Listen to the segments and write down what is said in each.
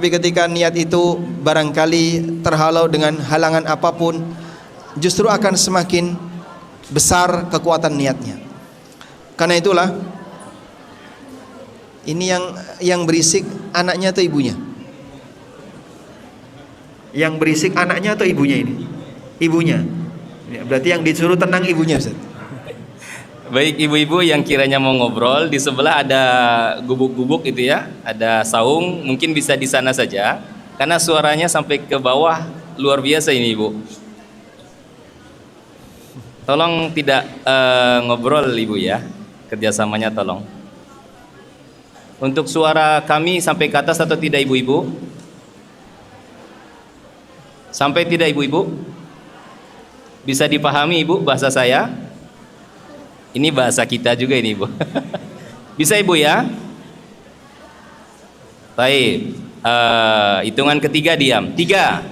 Tapi ketika niat itu barangkali terhalau dengan halangan apapun, justru akan semakin besar kekuatan niatnya. Karena itulah ini yang berisik anaknya atau ibunya? Yang berisik anaknya atau ibunya ini? Ibunya. Berarti yang disuruh tenang ibunya, Ustaz. Baik ibu-ibu yang kiranya mau ngobrol, di sebelah ada gubuk-gubuk itu ya, ada saung, mungkin bisa di sana saja, karena suaranya sampai ke bawah luar biasa ini ibu. Tolong tidak ngobrol ibu ya, kerjasamanya tolong. Untuk suara kami sampai ke atas atau tidak ibu-ibu? Sampai tidak ibu-ibu? Bisa dipahami ibu bahasa saya? Ini bahasa kita juga ini ibu. Bisa ibu ya? Baik. Hitungan ketiga diam. 3.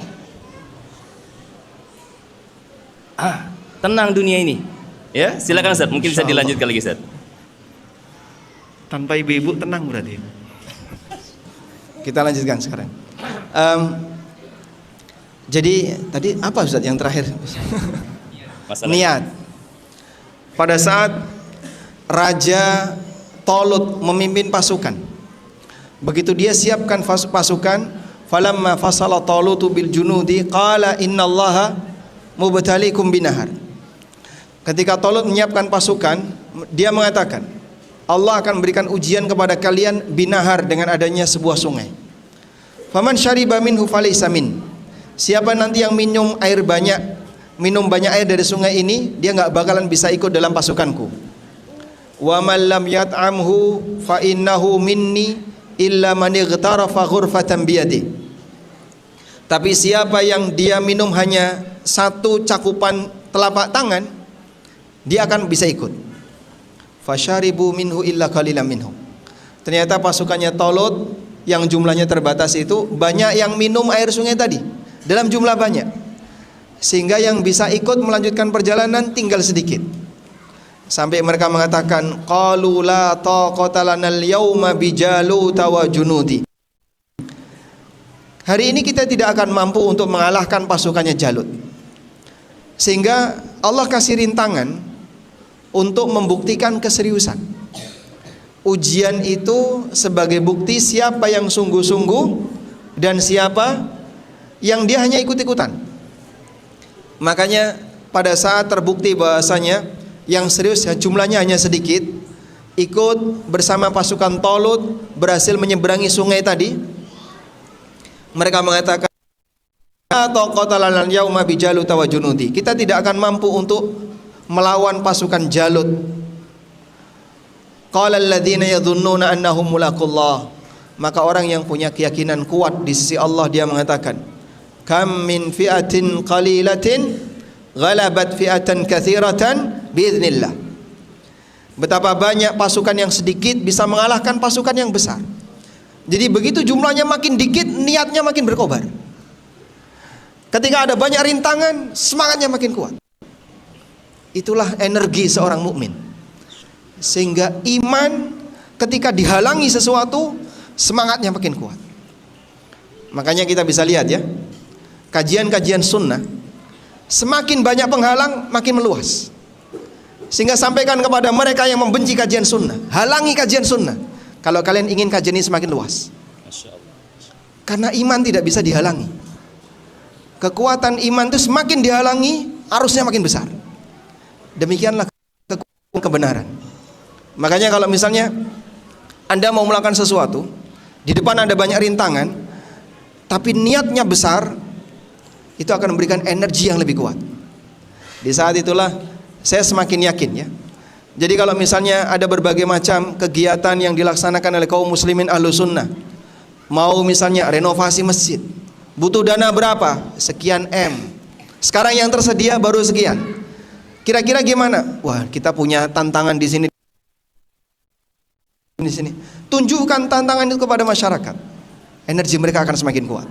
Tenang dunia ini. Ya, silakan Ustaz. Mungkin bisa dilanjutkan lagi Ustaz. Tanpa ibu-ibu tenang berarti. Kita lanjutkan sekarang. Jadi tadi apa Ustaz yang terakhir? Masalah Niat. Pada saat Raja Talut memimpin pasukan, begitu dia siapkan pasukan, falamma fasala Talutu bil junudi qala innallaha mubtaliikum binahar. Ketika Talut menyiapkan pasukan, dia mengatakan, Allah akan memberikan ujian kepada kalian binahar dengan adanya sebuah sungai. Faman syariba minhu falaysa min. Siapa nanti yang minum banyak air dari sungai ini, dia nggak bakalan bisa ikut dalam pasukanku. Wa man lam yat'amhu fa innahu minni illa man ightarafa ghurfatan biyadi. Tapi siapa yang dia minum hanya satu cakupan telapak tangan, dia akan bisa ikut. Fasyaribu minhu illa qalilan minhum. Ternyata pasukannya Talut yang jumlahnya terbatas itu banyak yang minum air sungai tadi dalam jumlah banyak, sehingga yang bisa ikut melanjutkan perjalanan tinggal sedikit. Sampai mereka mengatakan qalu la taqata lanal yauma bijaluta wa junudi. Hari ini kita tidak akan mampu untuk mengalahkan pasukannya Jalut. Sehingga Allah kasih rintangan untuk membuktikan keseriusan. Ujian itu sebagai bukti siapa yang sungguh-sungguh dan siapa yang dia hanya ikut-ikutan. Makanya pada saat terbukti bahasanya yang serius jumlahnya hanya sedikit, ikut bersama pasukan Talut berhasil menyeberangi sungai tadi, mereka mengatakan kita tidak akan mampu untuk melawan pasukan Jalut. Qala alladziina yadhunnuna annahum mulaqullah. Maka orang yang punya keyakinan kuat di sisi Allah, dia mengatakan, kam min fi'atin qalilatin ghalabat fi'atan katsiratan biiznillah. Betapa banyak pasukan yang sedikit bisa mengalahkan pasukan yang besar. Jadi begitu jumlahnya makin dikit, niatnya makin berkobar. Ketika ada banyak rintangan, semangatnya makin kuat. Itulah energi seorang mukmin. Sehingga iman ketika dihalangi sesuatu, semangatnya makin kuat. Makanya kita bisa lihat ya, kajian-kajian sunnah, semakin banyak penghalang makin meluas. Sehingga sampaikan kepada mereka yang membenci kajian sunnah, halangi kajian sunnah kalau kalian ingin kajian ini semakin luas. Karena iman tidak bisa dihalangi. Kekuatan iman itu semakin dihalangi, arusnya makin besar. Demikianlah kekuatan kebenaran. Makanya kalau misalnya Anda mau melakukan sesuatu, di depan ada banyak rintangan, tapi niatnya besar, itu akan memberikan energi yang lebih kuat. Di saat itulah saya semakin yakin ya. Jadi kalau misalnya ada berbagai macam kegiatan yang dilaksanakan oleh kaum muslimin ahlu sunnah, mau misalnya renovasi masjid, butuh dana berapa? Sekian M. Sekarang yang tersedia baru sekian. Kira-kira gimana? Wah, kita punya tantangan di sini. Di sini. Tunjukkan tantangan itu kepada masyarakat. Energi mereka akan semakin kuat.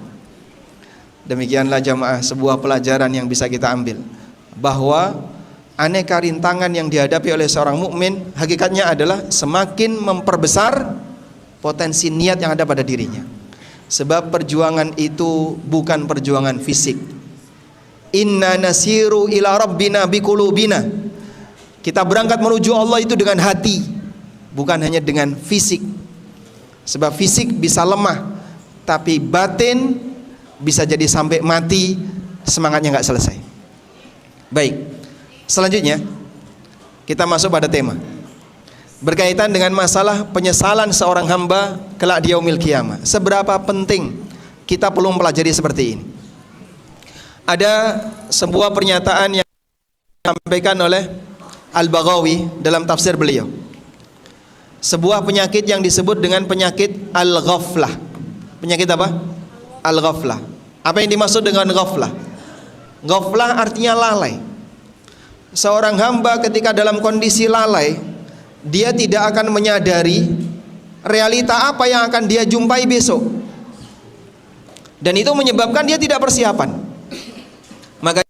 Demikianlah jamaah sebuah pelajaran yang bisa kita ambil, bahwa aneka rintangan yang dihadapi oleh seorang mukmin hakikatnya adalah semakin memperbesar potensi niat yang ada pada dirinya. Sebab perjuangan itu bukan perjuangan fisik. Inna nasiru ila rabbina biqulubina. Kita berangkat menuju Allah itu dengan hati, bukan hanya dengan fisik. Sebab fisik bisa lemah, tapi batin bisa jadi sampai mati, semangatnya nggak selesai. Baik, selanjutnya kita masuk pada tema berkaitan dengan masalah penyesalan seorang hamba kelak di yaumil qiyamah. Seberapa penting kita perlu mempelajari seperti ini. Ada sebuah pernyataan yang disampaikan oleh Al-Baghawi dalam tafsir beliau. Sebuah penyakit yang disebut dengan penyakit al-ghaflah. Penyakit apa? Al-ghaflah. Apa yang dimaksud dengan ghaflah? Ghaflah artinya lalai. Seorang hamba ketika dalam kondisi lalai, dia tidak akan menyadari realita apa yang akan dia jumpai besok. Dan itu menyebabkan dia tidak persiapan. Maka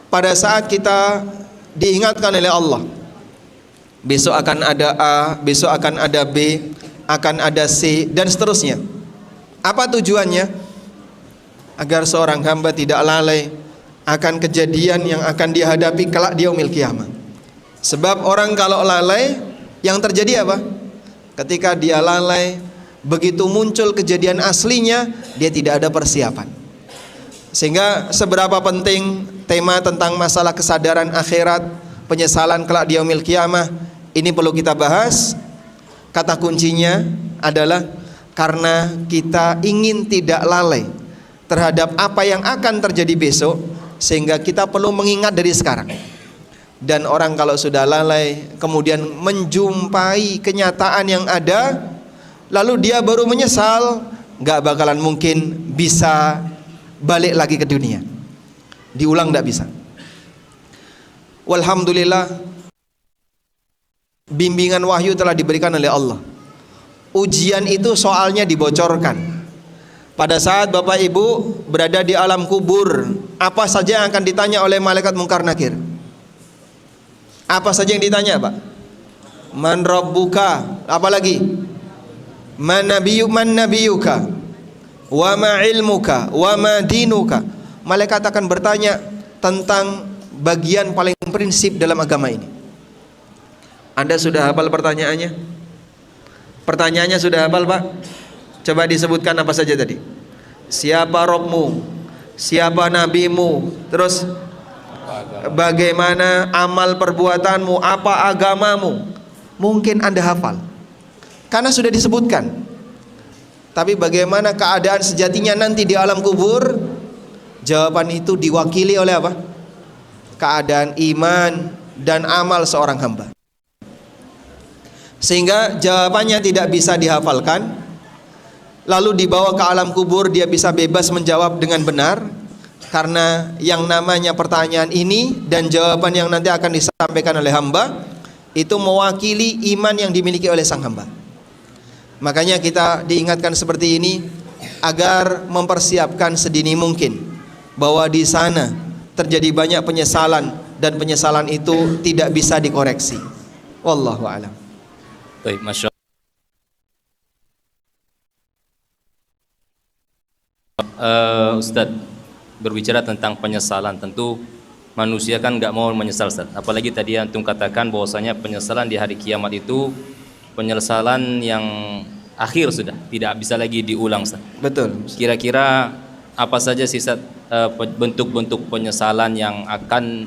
pada saat kita diingatkan oleh Allah, besok akan ada A, besok akan ada B, akan ada C, dan seterusnya. Apa tujuannya? Agar seorang hamba tidak lalai akan kejadian yang akan dihadapi kelak di yaumil qiyamah. Sebab orang kalau lalai, yang terjadi apa? Ketika dia lalai, begitu muncul kejadian aslinya, dia tidak ada persiapan. Sehingga seberapa penting tema tentang masalah kesadaran akhirat, penyesalan kelak di yaumil qiyamah, ini perlu kita bahas. Kata kuncinya adalah karena kita ingin tidak lalai terhadap apa yang akan terjadi besok, sehingga kita perlu mengingat dari sekarang. Dan orang kalau sudah lalai kemudian menjumpai kenyataan yang ada, lalu dia baru menyesal, gak bakalan mungkin bisa balik lagi ke dunia. Diulang gak bisa. Walhamdulillah, bimbingan wahyu telah diberikan oleh Allah. Ujian itu soalnya dibocorkan. Pada saat Bapak Ibu berada di alam kubur, apa saja yang akan ditanya oleh malaikat Munkar Nakir? Apa saja yang ditanya, Pak? Man rabbuka? Apa lagi? Man nabiyuka? Wa ma ilmuka? Wa ma dinuka? Malaikat akan bertanya tentang bagian paling prinsip dalam agama ini. Anda sudah hafal pertanyaannya? Pertanyaannya sudah hafal, Pak? Coba disebutkan apa saja tadi. Siapa Rabbmu? Siapa nabimu? Terus bagaimana amal perbuatanmu? Apa agamamu? Mungkin Anda hafal karena sudah disebutkan. Tapi bagaimana keadaan sejatinya nanti di alam kubur? Jawaban itu diwakili oleh apa? Keadaan iman dan amal seorang hamba. Sehingga jawabannya tidak bisa dihafalkan, lalu dibawa ke alam kubur dia bisa bebas menjawab dengan benar. Karena yang namanya pertanyaan ini dan jawaban yang nanti akan disampaikan oleh hamba itu mewakili iman yang dimiliki oleh sang hamba. Makanya kita diingatkan seperti ini agar mempersiapkan sedini mungkin bahwa di sana terjadi banyak penyesalan dan penyesalan itu tidak bisa dikoreksi. Wallahu a'lam. Baik, Masya Allah. Ustadz, berbicara tentang penyesalan, tentu manusia kan nggak mau menyesal, Ustaz. Apalagi tadi antum katakan bahwasanya penyesalan di hari kiamat itu penyesalan yang akhir, sudah tidak bisa lagi diulang, Ustaz. Betul. Kira-kira apa saja sih, Ustaz, bentuk-bentuk penyesalan yang akan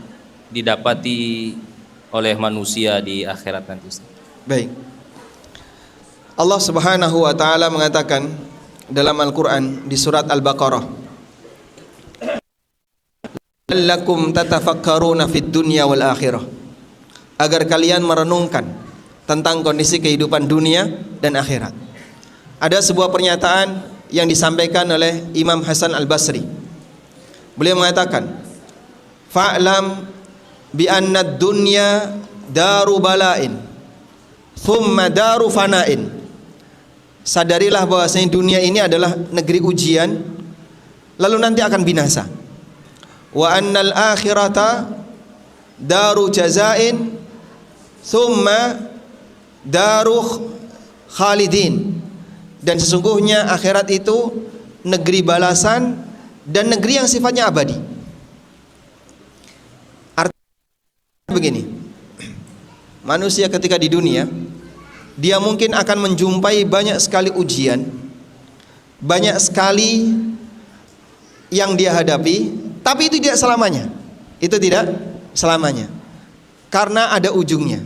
didapati oleh manusia di akhirat nanti, Ustaz? Baik. Allah Subhanahu wa taala mengatakan dalam Al-Qur'an di surat Al-Baqarah, "Lakum tatafakkaruna fid dunya wal akhirah." Agar kalian merenungkan tentang kondisi kehidupan dunia dan akhirat. Ada sebuah pernyataan yang disampaikan oleh Imam Hasan Al-Basri. Beliau mengatakan, "Fa'lam bi anna ad-dunya daru bala'in, thumma daru fana'in." Sadarilah bahwasanya dunia ini adalah negeri ujian, lalu nanti akan binasa. Wa annal akhirata daru jazain, thumma daru khalidin. Dan sesungguhnya akhirat itu negeri balasan dan negeri yang sifatnya abadi. Artinya begini, manusia ketika di dunia, dia mungkin akan menjumpai banyak sekali ujian, banyak sekali yang dia hadapi, tapi itu tidak selamanya. Itu tidak selamanya, karena ada ujungnya.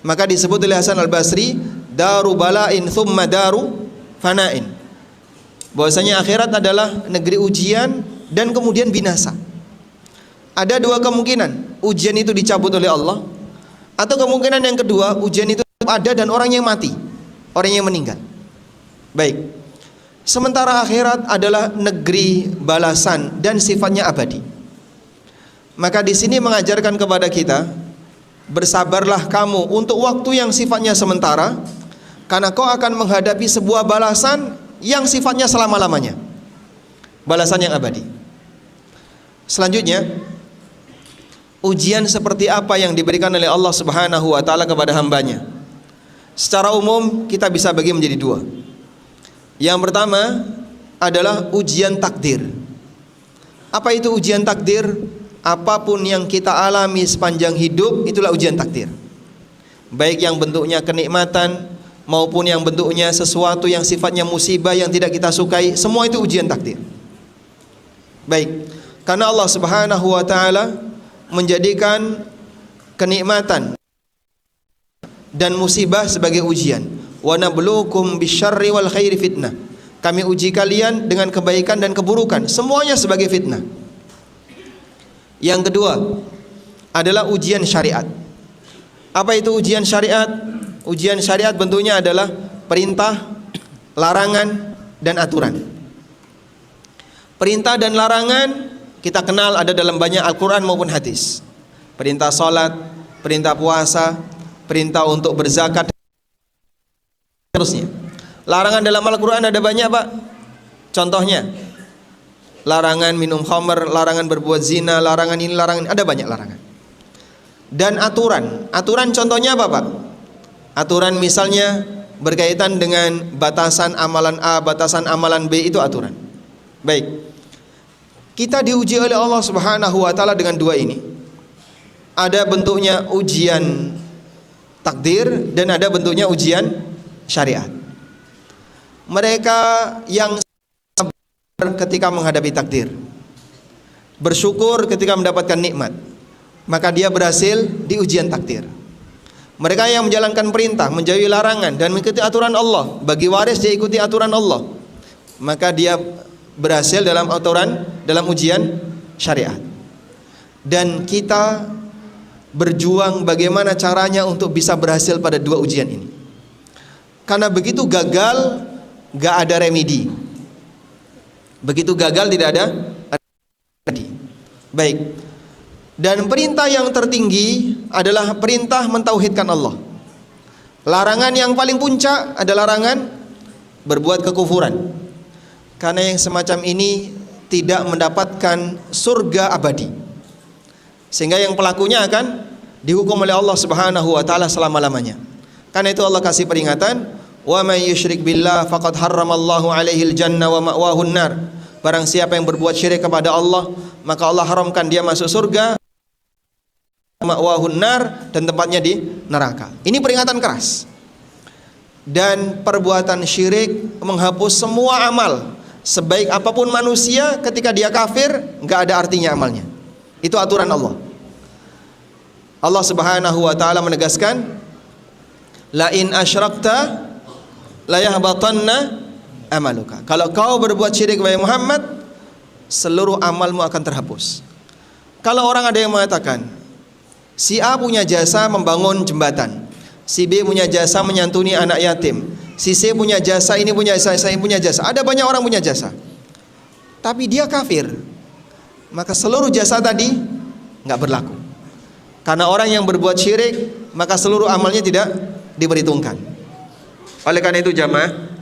Maka disebut oleh Hasan Al-Basri, daru bala'in thumma daru fana'in. Bahwasanya akhirat adalah negeri ujian dan kemudian binasa. Ada dua kemungkinan, ujian itu dicabut oleh Allah, atau kemungkinan yang kedua, ujian itu ada dan orang yang mati, orang yang meninggal. Baik. Sementara akhirat adalah negeri balasan dan sifatnya abadi. Maka di sini mengajarkan kepada kita, bersabarlah kamu untuk waktu yang sifatnya sementara, karena kau akan menghadapi sebuah balasan yang sifatnya selama-lamanya, balasan yang abadi. Selanjutnya, ujian seperti apa yang diberikan oleh Allah Subhanahu wa ta'ala kepada hambanya? Secara umum kita bisa bagi menjadi dua. Yang pertama adalah ujian takdir. Apa itu ujian takdir? Apapun yang kita alami sepanjang hidup, itulah ujian takdir. Baik yang bentuknya kenikmatan maupun yang bentuknya sesuatu yang sifatnya musibah yang tidak kita sukai, semua itu ujian takdir. Baik, karena Allah Subhanahu wa ta'ala menjadikan kenikmatan dan musibah sebagai ujian. Wa nabluukum bisyarri wal khairi fitnah. Kami uji kalian dengan kebaikan dan keburukan, semuanya sebagai fitnah. Yang kedua adalah ujian syariat. Apa itu ujian syariat? Ujian syariat bentuknya adalah perintah, larangan, dan aturan. Perintah dan larangan kita kenal ada dalam banyak Al-Quran maupun hadis. Perintah salat, perintah puasa, perintah untuk berzakat, terusnya. Larangan dalam Al-Quran ada banyak, Pak. Contohnya, larangan minum khamr, larangan berbuat zina, larangan ini, larangan ini, ada banyak larangan. Dan aturan, aturan contohnya apa, Pak? Aturan misalnya berkaitan dengan batasan amalan A, batasan amalan B, itu aturan. Baik, kita diuji oleh Allah Subhanahu wa ta'ala dengan dua ini. Ada bentuknya ujian takdir dan ada bentuknya ujian syariat. Mereka yang ketika menghadapi takdir, bersyukur ketika mendapatkan nikmat, maka dia berhasil di ujian takdir. Mereka yang menjalankan perintah, menjauhi larangan dan mengikuti aturan Allah, bagi waris dia ikuti aturan Allah, maka dia berhasil dalam aturan, dalam ujian syariat. Dan kita berjuang bagaimana caranya untuk bisa berhasil pada dua ujian ini. Karena begitu gagal, gak ada remedi. Begitu gagal tidak ada remedi. Baik. Dan perintah yang tertinggi adalah perintah mentauhidkan Allah. Larangan yang paling puncak adalah larangan berbuat kekufuran. Karena yang semacam ini tidak mendapatkan surga abadi, sehingga yang pelakunya akan dihukum oleh Allah Subhanahu wa ta'ala selama-lamanya. Karena itu Allah kasih peringatan, wa may yusyrik billah faqad harramallahu alaihil jannah wa ma'wahun nar. Barang siapa yang berbuat syirik kepada Allah, maka Allah haramkan dia masuk surga, ma'wahun nar, dan tempatnya di neraka. Ini peringatan keras. Dan perbuatan syirik menghapus semua amal. Sebaik apapun manusia, ketika dia kafir, enggak ada artinya amalnya. Itu aturan Allah. Allah Subhanahu wa ta'ala menegaskan, la in asyrakta la yahbatanna amaluka. Kalau kau berbuat syirik kepada Muhammad, seluruh amalmu akan terhapus. Kalau orang ada yang mengatakan, si A punya jasa membangun jembatan, si B punya jasa menyantuni anak yatim, si C punya jasa, ini punya jasa, saya punya jasa. Ada banyak orang punya jasa, tapi dia kafir, maka seluruh jasa tadi nggak berlaku. Karena orang yang berbuat syirik, maka seluruh amalnya tidak diperhitungkan. Oleh karena itu jamaah,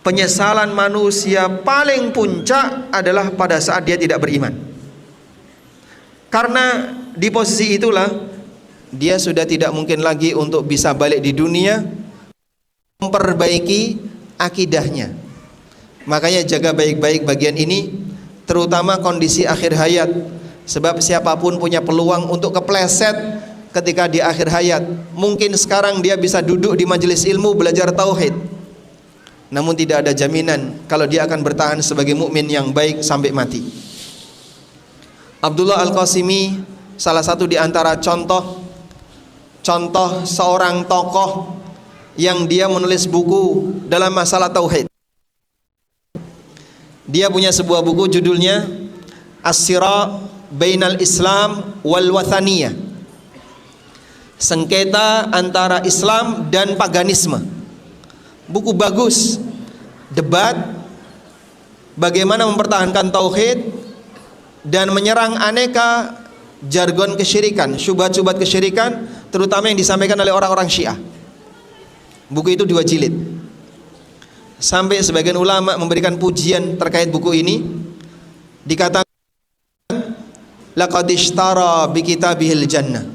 penyesalan manusia paling puncak adalah pada saat dia tidak beriman. Karena di posisi itulah dia sudah tidak mungkin lagi untuk bisa balik di dunia, memperbaiki akidahnya. Makanya jaga baik-baik bagian ini, terutama kondisi akhir hayat. Sebab siapapun punya peluang untuk kepleset ketika di akhir hayat. Mungkin sekarang dia bisa duduk di majelis ilmu belajar tauhid, namun tidak ada jaminan kalau dia akan bertahan sebagai mukmin yang baik sampai mati. Abdullah Al-Qasimi salah satu di antara contoh seorang tokoh yang dia menulis buku dalam masalah tauhid. Dia punya sebuah buku judulnya As-Sira' Bainal Islam wal Wathaniyah, sengketa antara Islam dan paganisme. Buku bagus, debat bagaimana mempertahankan tauhid dan menyerang aneka jargon kesyirikan, syubhat-syubhat kesyirikan, terutama yang disampaikan oleh orang-orang Syiah. Buku itu 2 jilid. Sampai sebagian ulama memberikan pujian terkait buku ini, dikatakan laqad ishtara bi kitabihil jannah.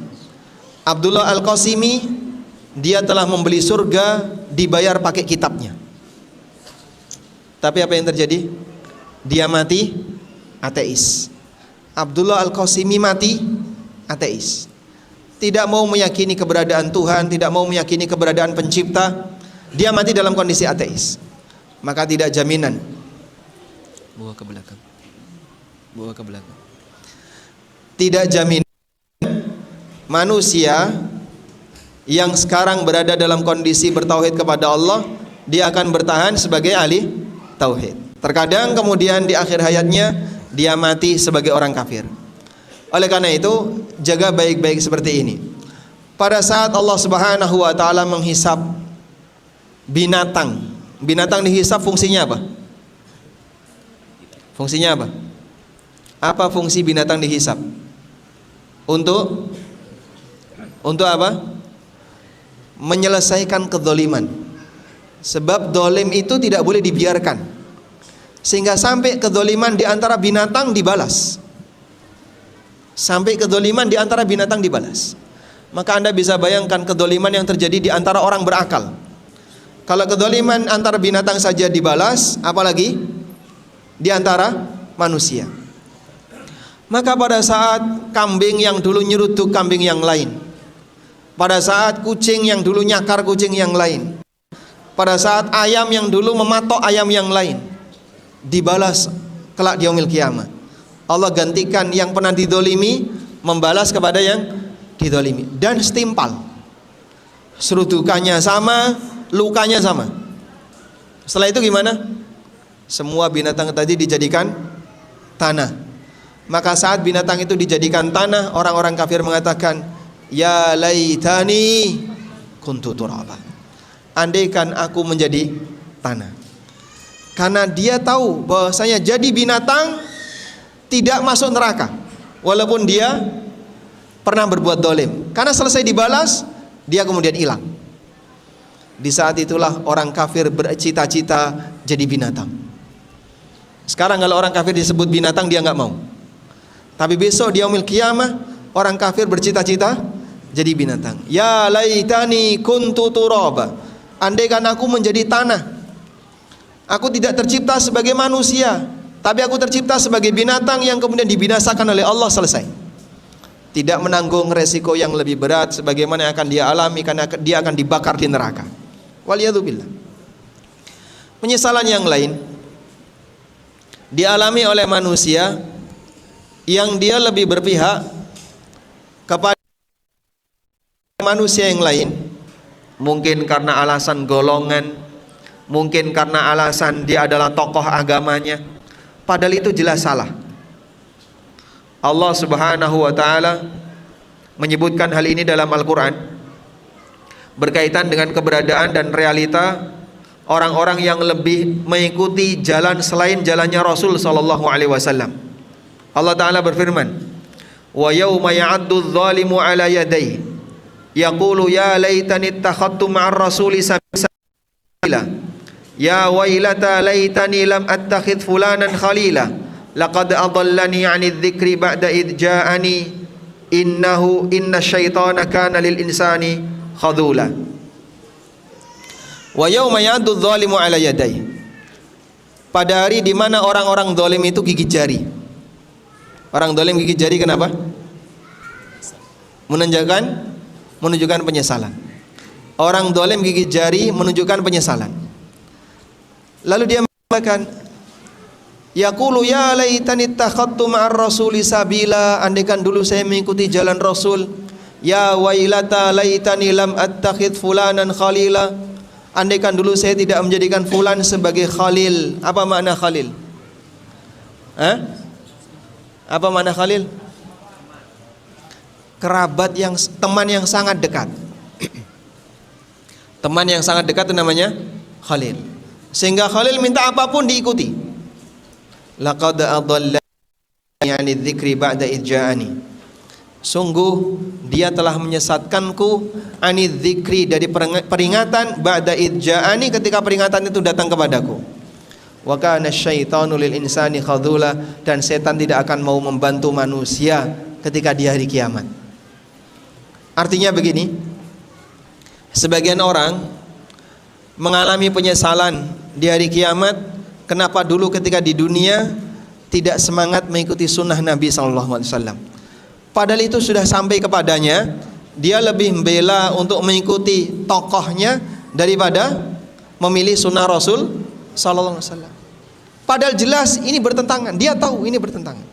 Abdullah Al-Qasimi dia telah membeli surga dibayar pakai kitabnya. Tapi apa yang terjadi? Dia mati ateis. Abdullah Al-Qasimi mati ateis. Tidak mau meyakini keberadaan Tuhan, tidak mau meyakini keberadaan pencipta. Dia mati dalam kondisi ateis. Maka tidak jaminan. Bawa ke belakang. Bawa ke belakang. Tidak jaminan manusia yang sekarang berada dalam kondisi bertauhid kepada Allah, dia akan bertahan sebagai ahli tauhid. Terkadang kemudian di akhir hayatnya dia mati sebagai orang kafir. Oleh karena itu, jaga baik-baik seperti ini. Pada saat Allah Subhanahu wa taala menghisab binatang, binatang dihisab fungsinya apa? Fungsinya apa? Apa fungsi binatang dihisab? Untuk apa? Menyelesaikan kedzaliman. Sebab dolim itu tidak boleh dibiarkan, sehingga sampai kedzaliman di antara binatang dibalas. Sampai kedzaliman di antara binatang dibalas. Maka Anda bisa bayangkan kedzaliman yang terjadi di antara orang berakal. Kalau kedzaliman antara binatang saja dibalas, apalagi di antara manusia. Maka pada saat kambing yang dulu nyeruduk kambing yang lain, pada saat kucing yang dulu nyakar kucing yang lain, pada saat ayam yang dulu mematok ayam yang lain, dibalas kelak di yaumil qiyamah. Allah gantikan yang pernah didolimi membalas kepada yang didolimi, dan setimpal. Serudukannya sama, lukanya sama. Setelah itu gimana? Semua binatang tadi dijadikan tanah. Maka saat binatang itu dijadikan tanah, orang-orang kafir mengatakan, ya laitani kuntu turaba. Andaikan aku menjadi tanah. Karena dia tahu bahwasanya jadi binatang tidak masuk neraka, walaupun dia pernah berbuat dolim. Karena selesai dibalas, dia kemudian hilang. Di saat itulah orang kafir bercita-cita jadi binatang. Sekarang kalau orang kafir disebut binatang, dia nggak mau. Tapi besok di yaumil qiyamah, orang kafir bercita-cita jadi binatang. Ya laitani kuntu turaba. Andaikan aku menjadi tanah. Aku tidak tercipta sebagai manusia, tapi aku tercipta sebagai binatang yang kemudian dibinasakan oleh Allah, selesai. Tidak menanggung resiko yang lebih berat sebagaimana yang akan dia alami, karena dia akan dibakar di neraka. Waliyadzubillah. Penyesalan yang lain dialami oleh manusia yang dia lebih berpihak kepada manusia yang lain, mungkin karena alasan golongan, mungkin karena alasan dia adalah tokoh agamanya, padahal itu jelas salah. Allah Subhanahu wa taala menyebutkan hal ini dalam Al-Qur'an berkaitan dengan keberadaan dan realita orang-orang yang lebih mengikuti jalan selain jalannya Rasul sallallahu alaihi wasallam. Allah Ta'ala berfirman, wa yawma ya'addu adh-dhalimu ala yadayhi yaqulu ya laitani ittakhadtu ma'ar rasuli sabila ya wailata laitani lam attakhidh fulanan khalila laqad adallani 'anidh dhikri ba'da idh ja'ani inna syaitana kana lil insani khadula. Wa yauma ya'addu dzalimu 'ala yadayhi. Pada hari di mana orang-orang zalim itu gigit jari. Orang zalim gigit jari kenapa? Menunjukkan penyesalan. Orang zalim gigit jari menunjukkan penyesalan. Lalu dia mengatakan, yaqulu ya laitani ittakhadtu ma'ar rasuli sabila, andaikan dulu saya mengikuti jalan Rasul. Ya wailata laitani lam attakhidh fulanan khalila, andaikan dulu saya tidak menjadikan fulan sebagai khalil. Apa makna khalil? Apa makna khalil? Kerabat yang, teman yang sangat dekat. Teman yang sangat dekat itu namanya khalil. Sehingga khalil minta apapun diikuti. Laqad adallani 'ani dzikri ba'da idh ja'ani. Sungguh dia telah menyesatkanku 'ani dzikri, dari peringatan, ba'da idh ja'ani, ketika peringatan itu datang kepadaku. Wa kana asyaitanu lil insani khadhula, dan setan tidak akan mau membantu manusia ketika di hari kiamat. Artinya begini, sebagian orang mengalami penyesalan di hari kiamat. Kenapa dulu ketika di dunia tidak semangat mengikuti sunnah Nabi SAW? Padahal itu sudah sampai kepadanya, dia lebih membela untuk mengikuti tokohnya daripada memilih sunnah Rasul SAW. Padahal jelas ini bertentangan, dia tahu ini bertentangan.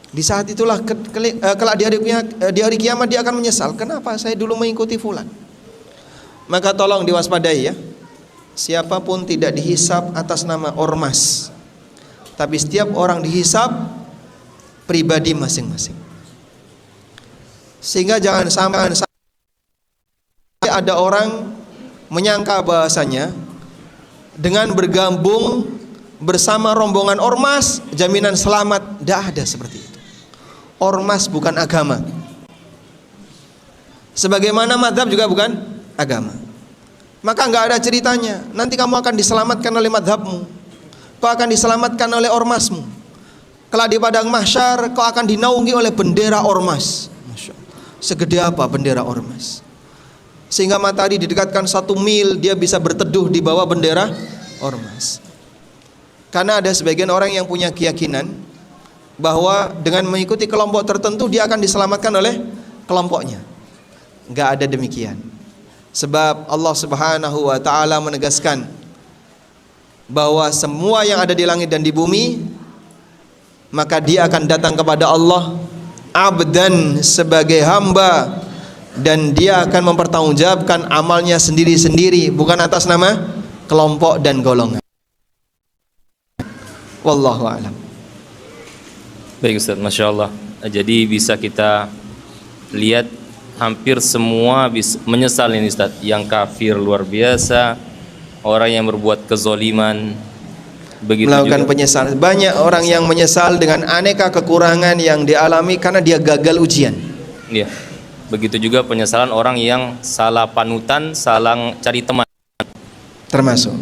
Di saat itulah kelak di hari kiamat dia akan menyesal, kenapa saya dulu mengikuti fulan. Maka tolong diwaspadai ya. Siapapun tidak dihisab atas nama ormas, tapi setiap orang dihisab pribadi masing-masing. Sehingga jangan sampai ada orang menyangka bahasanya dengan bergabung bersama rombongan ormas jaminan selamat. Tidak ada seperti itu. Ormas bukan agama. Sebagaimana mazhab juga bukan agama. Maka nggak ada ceritanya nanti kamu akan diselamatkan oleh mazhabmu, kau akan diselamatkan oleh ormasmu. Kelak di padang mahsyar kau akan dinaungi oleh bendera ormas. Masya Allah. Segede apa bendera ormas? Sehingga matahari didekatkan 1 mil dia bisa berteduh di bawah bendera ormas. Karena ada sebagian orang yang punya keyakinan bahwa dengan mengikuti kelompok tertentu dia akan diselamatkan oleh kelompoknya. Nggak ada demikian. Sebab Allah Subhanahu wa ta'ala menegaskan bahwa semua yang ada di langit dan di bumi, maka dia akan datang kepada Allah abdan, sebagai hamba, dan dia akan mempertanggungjawabkan amalnya sendiri-sendiri, bukan atas nama kelompok dan golongan. Wallahu a'lam. Baik Ustaz, Masya Allah. Jadi bisa kita lihat hampir semua menyesal ini Ustaz. Yang kafir luar biasa, orang yang berbuat kezoliman, begitu melakukan juga penyesalan. Banyak orang yang menyesal dengan aneka kekurangan yang dialami karena dia gagal ujian. Iya. Begitu juga penyesalan orang yang salah panutan, salah cari teman. Termasuk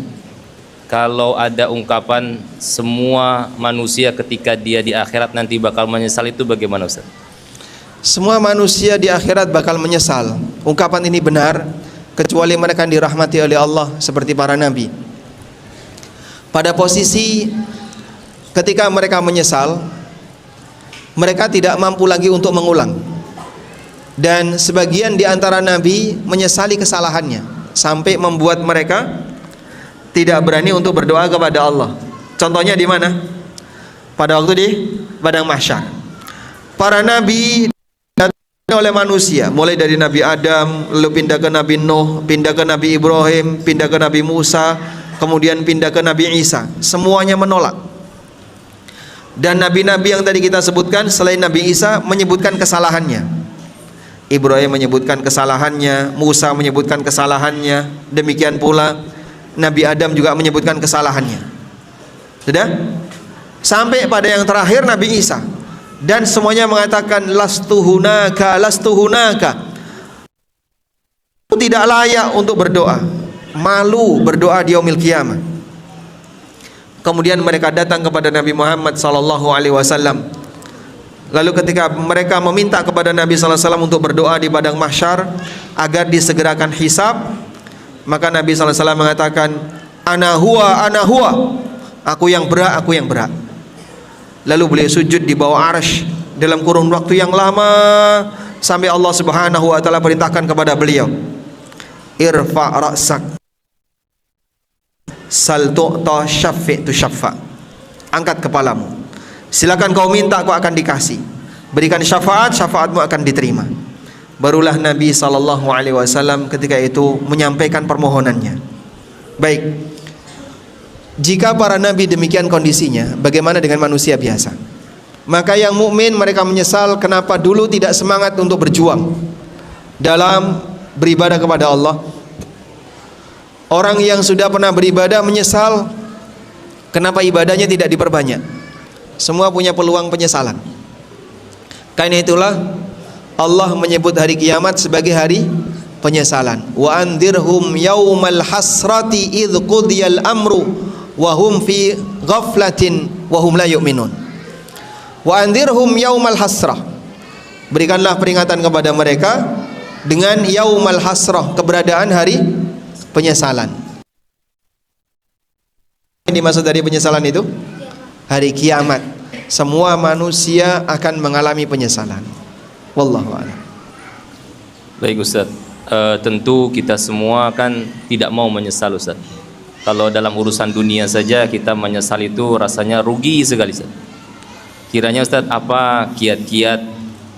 Kalau ada ungkapan semua manusia ketika dia di akhirat nanti bakal menyesal, itu bagaimana Ustaz? semua manusia di akhirat bakal menyesal. Ungkapan ini benar kecuali mereka yang dirahmati oleh Allah seperti para nabi. Pada posisi ketika mereka menyesal, mereka tidak mampu lagi untuk mengulang. Dan sebagian di antara nabi menyesali kesalahannya sampai membuat mereka tidak berani untuk berdoa kepada Allah. Contohnya di mana? Pada waktu di padang mahsyar. Para nabi oleh manusia, mulai dari Nabi Adam, lalu pindah ke Nabi Nuh, pindah ke Nabi Ibrahim, pindah ke Nabi Musa, kemudian pindah ke Nabi Isa. Semuanya menolak. Dan nabi-nabi yang tadi kita sebutkan selain Nabi Isa menyebutkan kesalahannya. Ibrahim menyebutkan kesalahannya, Musa menyebutkan kesalahannya, demikian pula Nabi Adam juga menyebutkan kesalahannya. Sudah? Sampai pada yang terakhir Nabi Isa. Dan semuanya mengatakan lastu hunaka, lastu hunaka. Tidak layak untuk berdoa, malu berdoa di yaumil qiyamah. Kemudian mereka datang kepada Nabi Muhammad SAW. Lalu ketika mereka meminta kepada Nabi SAW untuk berdoa di padang mahsyar agar disegerakan hisab, Maka Nabi SAW mengatakan, ana huwa, aku yang berak. Lalu beliau sujud di bawah arsy dalam kurun waktu yang lama, sampai Allah Subhanahu wa taala perintahkan kepada beliau, irfa ra'sak sal tu'ta syaffi tu syaffa, angkat kepalamu, silakan kau minta, aku akan dikasih, berikan syafaat, syafaatmu akan diterima. Barulah Nabi SAW ketika itu menyampaikan permohonannya. Baik, jika para nabi demikian kondisinya, bagaimana dengan manusia biasa? Maka yang mukmin mereka menyesal kenapa dulu tidak semangat untuk berjuang dalam beribadah kepada Allah. Orang yang sudah pernah beribadah menyesal kenapa ibadahnya tidak diperbanyak. Semua punya peluang penyesalan. Karena itulah Allah menyebut hari kiamat sebagai hari penyesalan. Wa andirhum yaumal hasrati idz qudiyal amru wa hum fi ghaflatin wa hum la yu'minun. Wa andirhum yaumal hasrah, berikanlah peringatan kepada mereka dengan yaumal hasrah, keberadaan hari penyesalan. Ini dimaksud dari penyesalan itu hari kiamat. Semua manusia akan mengalami penyesalan. Wallahu a'lam. Baik Ustaz, tentu kita semua kan tidak mau menyesal Ustaz. Kalau dalam urusan dunia saja kita menyesal itu rasanya rugi sekali Ustaz. Kiranya Ustaz, apa kiat-kiat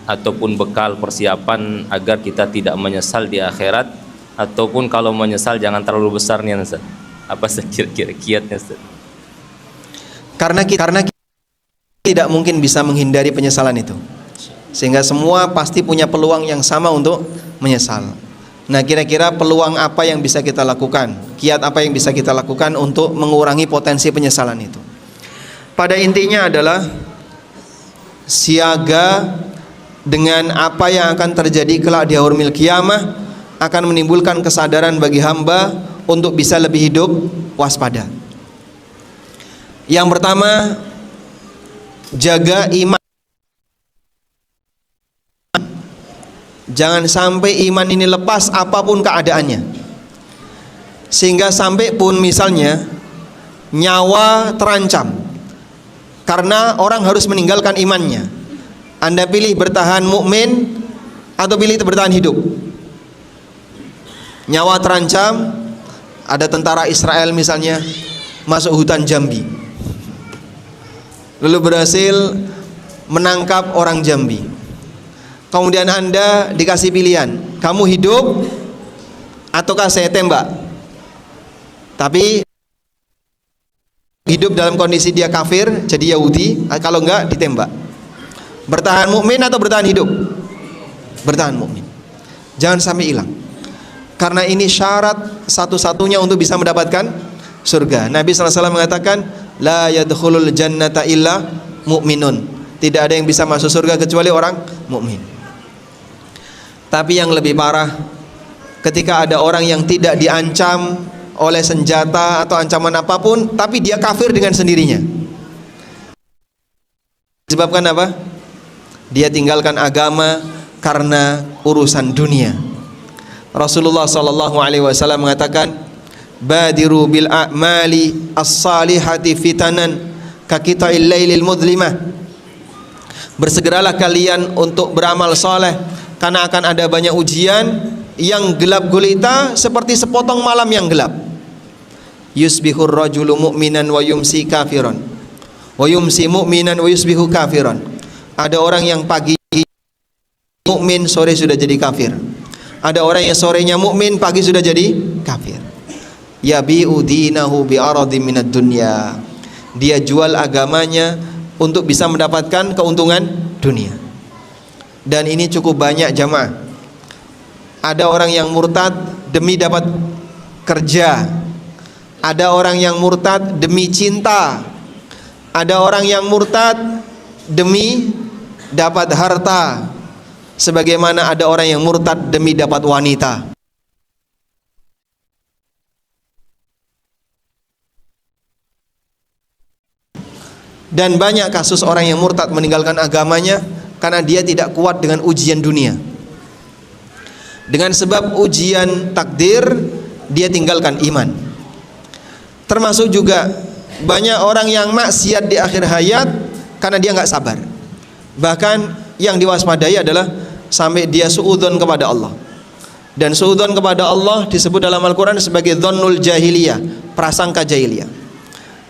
ataupun bekal persiapan agar kita tidak menyesal di akhirat, ataupun kalau menyesal jangan terlalu besar nih Ustaz? Apa kira-kira kiatnya Ustaz? Karena kita tidak mungkin bisa menghindari penyesalan itu, sehingga semua pasti punya peluang yang sama untuk menyesal. Nah, kira-kira peluang apa yang bisa kita lakukan, kiat apa yang bisa kita lakukan untuk mengurangi potensi penyesalan itu? Pada intinya adalah siaga dengan apa yang akan terjadi kelak di yaumil qiyamah, akan menimbulkan kesadaran bagi hamba untuk bisa lebih hidup waspada. Yang pertama, jaga iman. Jangan sampai iman ini lepas apapun keadaannya, sehingga sampai pun misalnya nyawa terancam karena orang harus meninggalkan imannya, Anda pilih bertahan mukmin atau pilih bertahan hidup? Nyawa terancam, ada tentara Israel misalnya masuk hutan Jambi, lalu berhasil menangkap orang Jambi. Kemudian Anda dikasih pilihan, kamu hidup ataukah saya tembak? Tapi hidup dalam kondisi dia kafir, jadi Yahudi, kalau enggak ditembak. Bertahan mukmin atau bertahan hidup? Bertahan mukmin. Jangan sampai hilang. Karena ini syarat satu-satunya untuk bisa mendapatkan surga. Nabi SAW mengatakan, la yadkhulul jannata illa mu'minun. Tidak ada yang bisa masuk surga kecuali orang mukmin. Tapi yang lebih parah, ketika ada orang yang tidak diancam oleh senjata atau ancaman apapun, tapi dia kafir dengan sendirinya. Disebabkan apa? Dia tinggalkan agama karena urusan dunia. Rasulullah SAW mengatakan, badiru bil a'mali as-salihati fitanan kakita'il lailil mudlimah. Bersegeralah kalian untuk beramal saleh, karena akan ada banyak ujian yang gelap gulita seperti sepotong malam yang gelap. Yusbihur rajulu mu'minan wa yumsi kafiran, wa yumsi mu'minan wa yusbihu kafiran. Ada orang yang pagi mukmin, sore sudah jadi kafir. Ada orang yang sorenya mukmin, pagi sudah jadi kafir. Yabi'u dinahu bi'aradin minad dunya. Dia jual agamanya untuk bisa mendapatkan keuntungan dunia. Dan ini cukup banyak jamaah. Ada orang yang murtad demi dapat kerja. Ada orang yang murtad demi cinta. Ada orang yang murtad demi dapat harta. Sebagaimana ada orang yang murtad demi dapat wanita. Dan banyak kasus orang yang murtad meninggalkan agamanya karena dia tidak kuat dengan ujian dunia. Dengan sebab ujian takdir, dia tinggalkan iman. Termasuk juga banyak orang yang maksiat di akhir hayat karena dia nggak sabar. Bahkan yang diwaspadai adalah sampai dia suudzon kepada Allah. Dan suudzon kepada Allah disebut dalam Al-Quran sebagai dhannul jahiliyah, prasangka jahiliyah.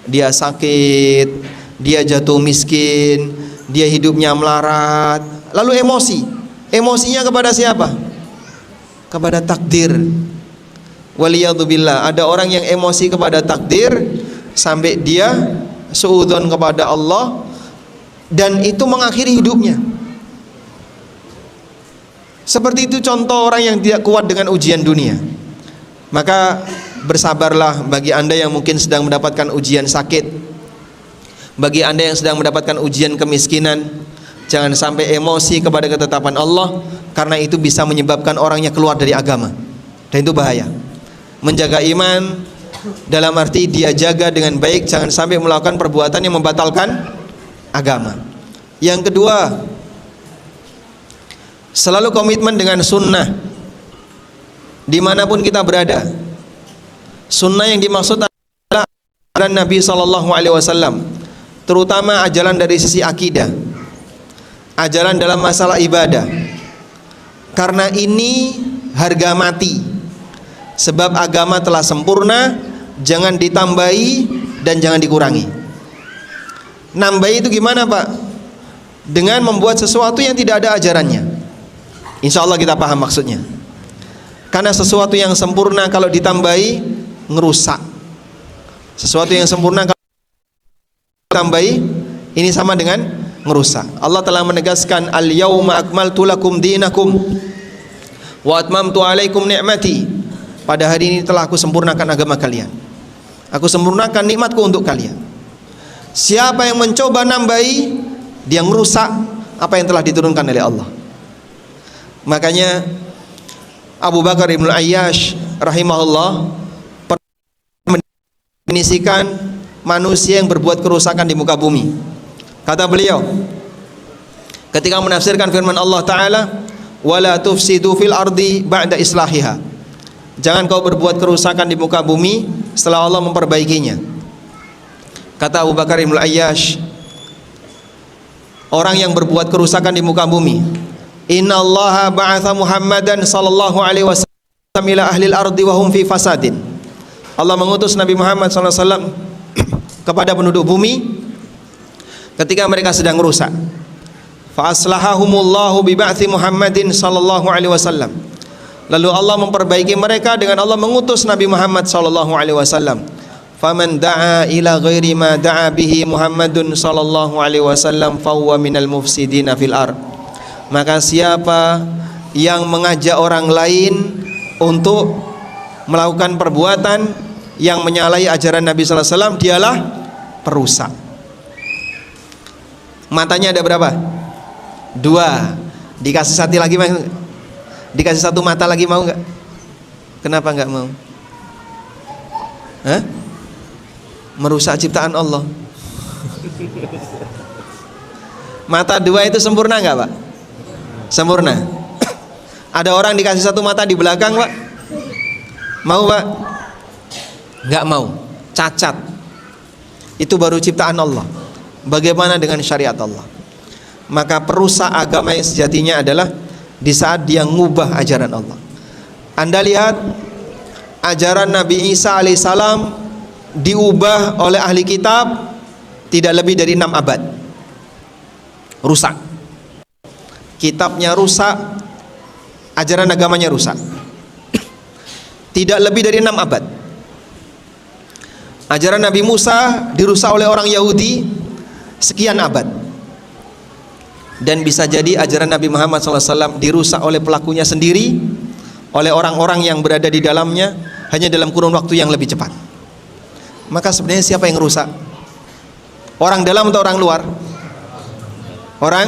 Dia sakit, dia jatuh miskin, dia hidupnya melarat, lalu emosi. Emosinya kepada siapa? Kepada takdir. Waliyadzubillah, ada orang yang emosi kepada takdir sampai dia suudzon kepada Allah, dan itu mengakhiri hidupnya. Seperti itu contoh orang yang tidak kuat dengan ujian dunia. Maka bersabarlah bagi Anda yang mungkin sedang mendapatkan ujian sakit, bagi Anda yang sedang mendapatkan ujian kemiskinan. Jangan sampai emosi kepada ketetapan Allah, karena itu bisa menyebabkan orangnya keluar dari agama, dan itu bahaya. Menjaga iman dalam arti dia jaga dengan baik, jangan sampai melakukan perbuatan yang membatalkan agama. Yang kedua, selalu komitmen dengan sunnah dimanapun kita berada. Sunnah yang dimaksud adalah ajaran Nabi SAW, terutama ajaran dari sisi akidah, ajaran dalam masalah ibadah. Karena ini harga mati. Sebab agama telah sempurna, jangan ditambahi dan jangan dikurangi. Nambahi itu gimana, Pak? Dengan membuat sesuatu yang tidak ada ajarannya. Insya Allah kita paham maksudnya. Karena sesuatu yang sempurna kalau ditambahi ngerusak. Sesuatu yang sempurna kalau ditambahi ini sama dengan ngerusak. Allah telah menegaskan, al-yauma akmaltu lakum dinakum wa atmamtu alaikum ni'mati. Pada hari ini telah aku sempurnakan agama kalian, aku sempurnakan nikmatku untuk kalian. Siapa yang mencoba nambahi, dia merusak apa yang telah diturunkan oleh Allah. Makanya Abu Bakar Ibn Ayyash rahimahullah mendefinisikan manusia yang berbuat kerusakan di muka bumi. Kata beliau ketika menafsirkan firman Allah Ta'ala, wala tufsidu fil ardi ba'da islahiha. Jangan kau berbuat kerusakan di muka bumi setelah Allah memperbaikinya. Kata Abu Bakar Ibn Ayyash, orang yang berbuat kerusakan di muka bumi, innallaha ba'atha Muhammadan sallallahu alaihi wasallam ila ahlil ardi wa hum fi fasadin. Allah mengutus Nabi Muhammad sallallahu alaihi wasallam kepada penduduk bumi ketika mereka sedang rusak. Fa aslahahumullahu bi ba'thi Muhammadin sallallahu alaihi wasallam. Lalu Allah memperbaiki mereka dengan Allah mengutus Nabi Muhammad sallallahu alaihi wasallam. Faman da'a ila ghairi ma da'a bihi Muhammadun sallallahu alaihi wasallam fa huwa minal mufsidina fil ard. Maka siapa yang mengajak orang lain untuk melakukan perbuatan yang menyalahi ajaran Nabi sallallahu alaihi wasallam, dialah perusak. Matanya ada berapa? 2. Dikasih satu lagi, dikasih satu mata lagi, mau nggak? Kenapa nggak mau? Hah? Merusak ciptaan Allah. Mata 2 itu sempurna nggak, Pak? Sempurna. Ada orang dikasih satu mata di belakang, Pak? Mau, Pak? Nggak mau. Cacat. Itu baru ciptaan Allah. Bagaimana dengan syariat Allah? Maka perusak agama yang sejatinya adalah di saat dia ngubah ajaran Allah. Anda lihat ajaran Nabi Isa alaihissalam diubah oleh ahli kitab tidak lebih dari 6 abad. Rusak. Kitabnya rusak, ajaran agamanya rusak. Tidak lebih dari 6 abad. Ajaran Nabi Musa dirusak oleh orang Yahudi sekian abad. Dan bisa jadi ajaran Nabi Muhammad SAW dirusak oleh pelakunya sendiri, oleh orang-orang yang berada di dalamnya, hanya dalam kurun waktu yang lebih cepat. Maka sebenarnya siapa yang rusak? Orang dalam atau orang luar? Orang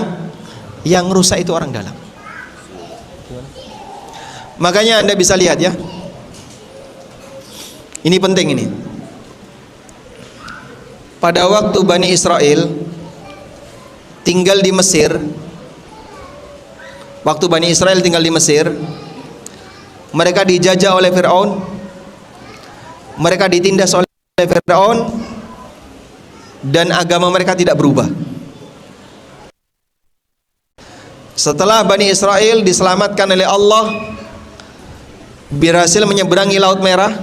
yang rusak itu orang dalam. Makanya Anda bisa lihat ya, ini penting ini. Pada waktu Bani Israel tinggal di Mesir, waktu Bani Israel tinggal di Mesir, mereka dijajah oleh Fir'aun mereka ditindas oleh Firaun dan agama mereka tidak berubah. Setelah Bani Israel diselamatkan oleh Allah, berhasil menyeberangi Laut Merah,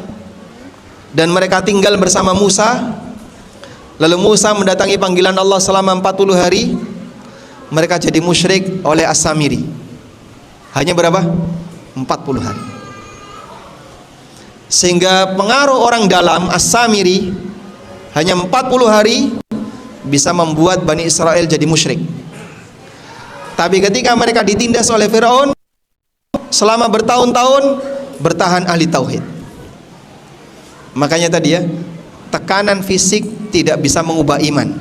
dan mereka tinggal bersama Musa. Lalu Musa mendatangi panggilan Allah selama 40 hari. Mereka jadi musyrik oleh As-Samiri. Hanya berapa? 40 hari. Sehingga pengaruh orang dalam As-Samiri hanya 40 hari bisa membuat Bani Israel jadi musyrik. Tapi ketika mereka ditindas oleh Firaun, selama bertahun-tahun bertahan ahli tauhid. Makanya tadi ya, tekanan fisik tidak bisa mengubah iman,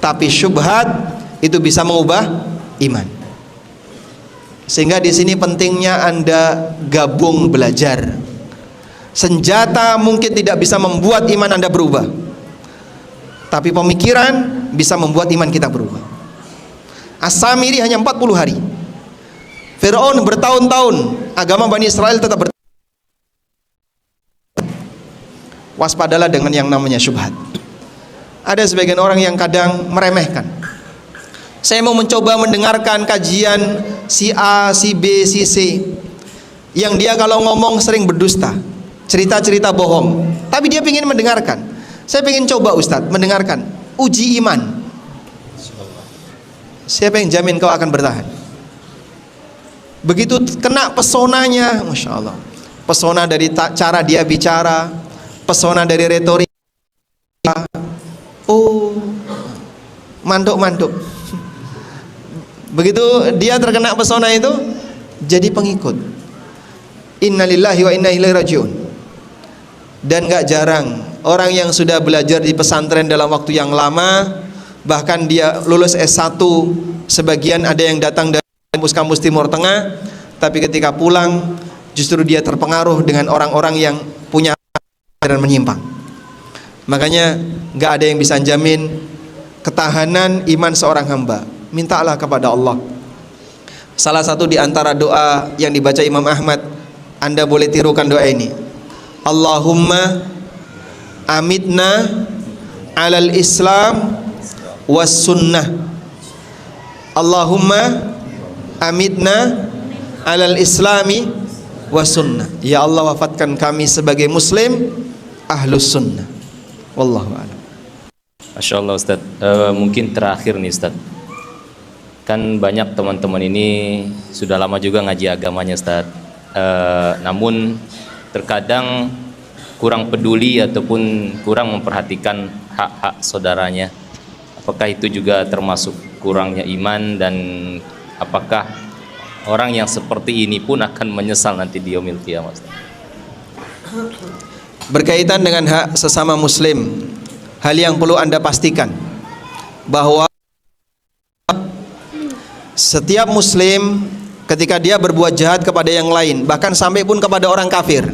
tapi syubhat itu bisa mengubah iman. Sehingga di sini pentingnya Anda gabung belajar. Senjata mungkin tidak bisa membuat iman Anda berubah, tapi pemikiran bisa membuat iman kita berubah. As-Samiri hanya 40 hari. Firaun bertahun-tahun, agama Bani Israel tetap waspadalah dengan yang namanya syubhat. Ada sebagian orang yang kadang meremehkan. Saya mau mencoba mendengarkan kajian si A, si B, si C, yang dia kalau ngomong sering berdusta, cerita-cerita bohong, tapi dia ingin mendengarkan. Saya ingin coba Ustadz mendengarkan uji iman. Siapa yang jamin kau akan bertahan? Begitu kena pesonanya, Masya Allah, pesona dari cara dia bicara, pesona dari retorika, oh mantuk-mantuk. Begitu dia terkena pesona itu, jadi pengikut. Innalillahi wa inna ilaihi rajiun. Dan gak jarang orang yang sudah belajar di pesantren dalam waktu yang lama, bahkan dia lulus S1, sebagian ada yang datang dari kampus-kampus Timur Tengah, tapi ketika pulang justru dia terpengaruh dengan orang-orang yang punya dan menyimpang. Makanya gak ada yang bisa jamin ketahanan iman seorang hamba. Mintalah kepada Allah. Salah satu di antara doa yang dibaca Imam Ahmad, Anda boleh tirukan doa ini. Allahumma amitna alal Islam was sunnah. Allahumma amitna alal Islami was sunnah. Ya Allah, wafatkan kami sebagai muslim ahlus sunnah. Wallahu a'lam. Masya Allah Ustaz. Mungkin terakhir nih Ustaz, kan banyak teman-teman ini sudah lama juga ngaji agamanya Ustaz, namun terkadang kurang peduli ataupun kurang memperhatikan hak-hak saudaranya. Apakah itu juga termasuk kurangnya iman, dan apakah orang yang seperti ini pun akan menyesal nanti di yaumil qiyamah? Berkaitan dengan hak sesama muslim, hal yang perlu Anda pastikan bahwa setiap muslim ketika dia berbuat jahat kepada yang lain, bahkan sampai pun kepada orang kafir,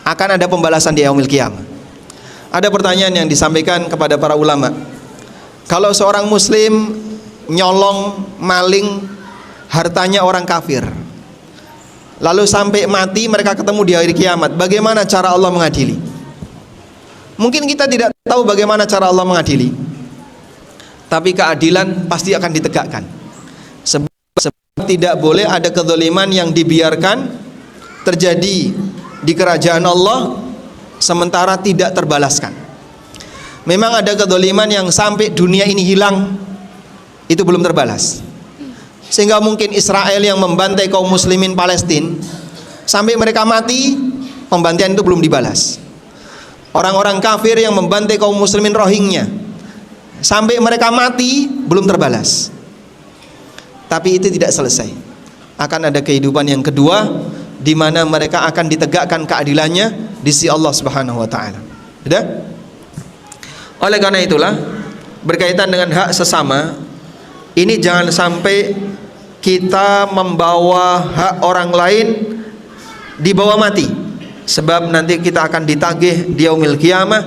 akan ada pembalasan di yaumil qiyamah. Ada pertanyaan yang disampaikan kepada para ulama, kalau seorang muslim nyolong, maling hartanya orang kafir, lalu sampai mati mereka ketemu di hari kiamat, bagaimana cara Allah mengadili? Mungkin kita tidak tahu bagaimana cara Allah mengadili, tapi keadilan pasti akan ditegakkan. Sebab tidak boleh ada kezaliman yang dibiarkan terjadi di kerajaan Allah sementara tidak terbalaskan. Memang ada kezaliman yang sampai dunia ini hilang itu belum terbalas. Sehingga mungkin Israel yang membantai kaum muslimin Palestina sampai mereka mati, pembantaian itu belum dibalas. Orang-orang kafir yang membantai kaum muslimin Rohingya sampai mereka mati belum terbalas. Tapi itu tidak selesai. Akan ada kehidupan yang kedua di mana mereka akan ditegakkan keadilannya di sisi Allah Subhanahu wa taala. Sudah? Oleh karena itulah, berkaitan dengan hak sesama, ini jangan sampai kita membawa hak orang lain dibawa mati. Sebab nanti kita akan ditagih di yaumil qiyamah,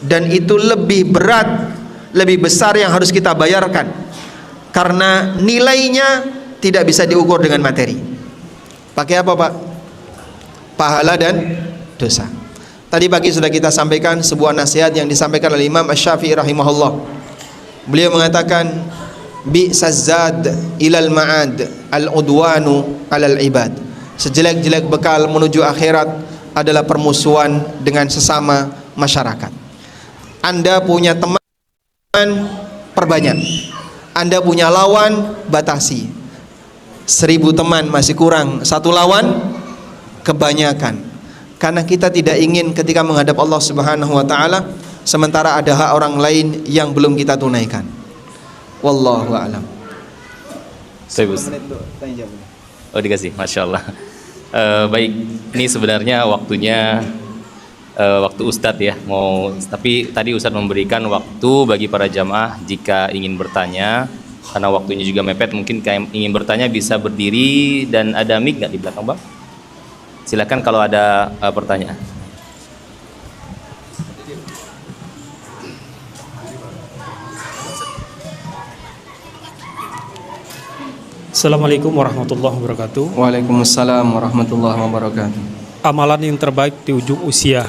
dan itu lebih berat, lebih besar yang harus kita bayarkan. Karena nilainya tidak bisa diukur dengan materi. Pakai apa, Pak? Pahala dan dosa. Tadi pagi sudah kita sampaikan sebuah nasihat yang disampaikan oleh Imam Asy-Syafi'i rahimahullah. Beliau mengatakan, bi'sazad ilal ma'ad al-udwanu alal ibad. Sejelek-jelek bekal menuju akhirat adalah permusuhan dengan sesama masyarakat. Anda punya teman, perbanyak. Anda punya lawan, batasi. 1000 teman masih kurang, 1 lawan kebanyakan. Karena kita tidak ingin ketika menghadap Allah Subhanahu wa taala sementara ada hak orang lain yang belum kita tunaikan. Wallahu a'lam. Oh, dikasih, Masya Allah. Baik, ini sebenarnya waktunya waktu Ustadz ya, tapi tadi Ustadz memberikan waktu bagi para jamaah jika ingin bertanya, karena waktunya juga mepet. Mungkin ingin bertanya bisa berdiri, dan ada mic nggak di belakang, Bang? Silakan kalau ada pertanyaan. Assalamualaikum warahmatullahi wabarakatuh. Waalaikumsalam warahmatullahi wabarakatuh. Amalan yang terbaik di ujung usia.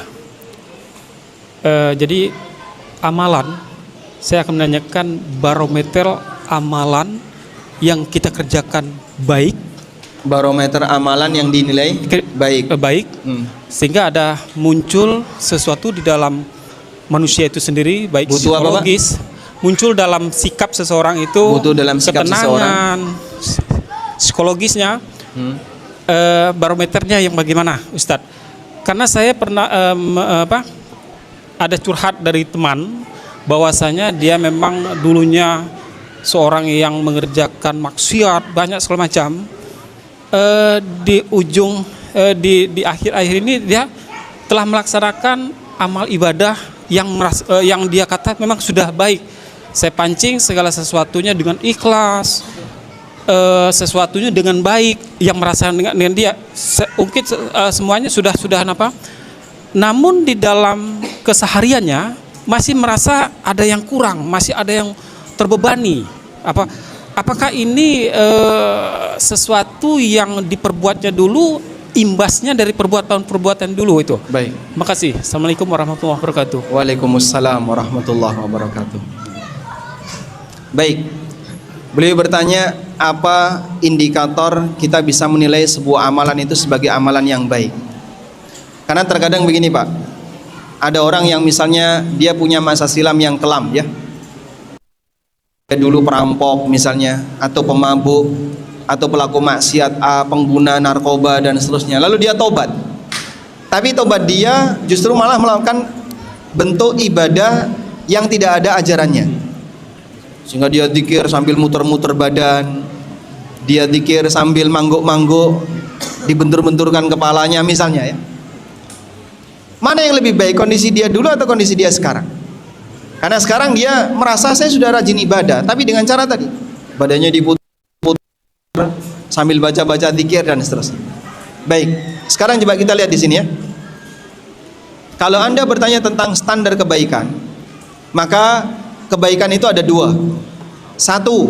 Jadi amalan, saya akan menanyakan barometer amalan yang kita kerjakan baik. Barometer amalan yang dinilai baik. Sehingga ada muncul sesuatu di dalam manusia itu sendiri, baik butuh psikologis, muncul dalam sikap seseorang itu, butuh dalam sikap ketenangan, psikologisnya, barometernya yang bagaimana, Ustadz? Karena saya pernah ada curhat dari teman bahwasanya dia memang dulunya seorang yang mengerjakan maksiat banyak segala macam. Di ujung di akhir-akhir ini dia telah melaksanakan amal ibadah yang dia kata memang sudah baik. Saya pancing segala sesuatunya dengan ikhlas, sesuatunya dengan baik, yang merasakan dengan dia mungkin semuanya sudah apa. Namun di dalam kesehariannya masih merasa ada yang kurang, masih ada yang terbebani. Apakah ini sesuatu yang diperbuatnya dulu, imbasnya dari perbuatan dulu itu? Baik. Makasih. Assalamualaikum warahmatullahi wabarakatuh. Waalaikumsalam warahmatullahi wabarakatuh. Baik. Beliau bertanya, apa indikator kita bisa menilai sebuah amalan itu sebagai amalan yang baik? Karena terkadang begini, Pak. Ada orang yang misalnya dia punya masa silam yang kelam ya. Dulu perampok misalnya, atau pemabuk, atau pelaku maksiat, pengguna narkoba dan seterusnya. Lalu dia tobat. Tapi tobat dia justru malah melakukan bentuk ibadah yang tidak ada ajarannya. Sehingga dia zikir sambil muter-muter badan, dia zikir sambil mangguk-mangguk, dibentur-benturkan kepalanya misalnya ya. Mana yang lebih baik, kondisi dia dulu atau kondisi dia sekarang? Karena sekarang dia merasa saya sudah rajin ibadah, tapi dengan cara tadi, badannya diputar sambil baca-baca zikir dan seterusnya. Baik, sekarang coba kita lihat di sini ya. Kalau Anda bertanya tentang standar kebaikan, maka kebaikan itu ada 2. Satu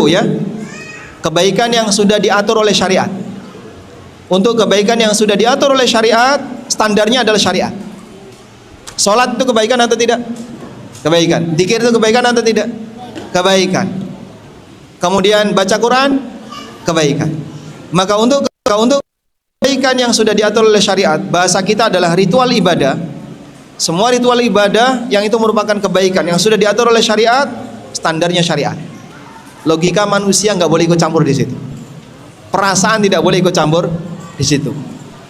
ya, kebaikan yang sudah diatur oleh syariat. Untuk kebaikan yang sudah diatur oleh syariat, standarnya adalah syariat. Salat itu kebaikan atau tidak? Kebaikan. Zikir itu kebaikan atau tidak? Kebaikan. Kemudian baca Quran, kebaikan. Maka untuk kebaikan yang sudah diatur oleh syariat, bahasa kita adalah ritual ibadah. Semua ritual ibadah yang itu merupakan kebaikan yang sudah diatur oleh syariat, standarnya syariat. Logika manusia nggak boleh ikut campur di situ. Perasaan tidak boleh ikut campur di situ.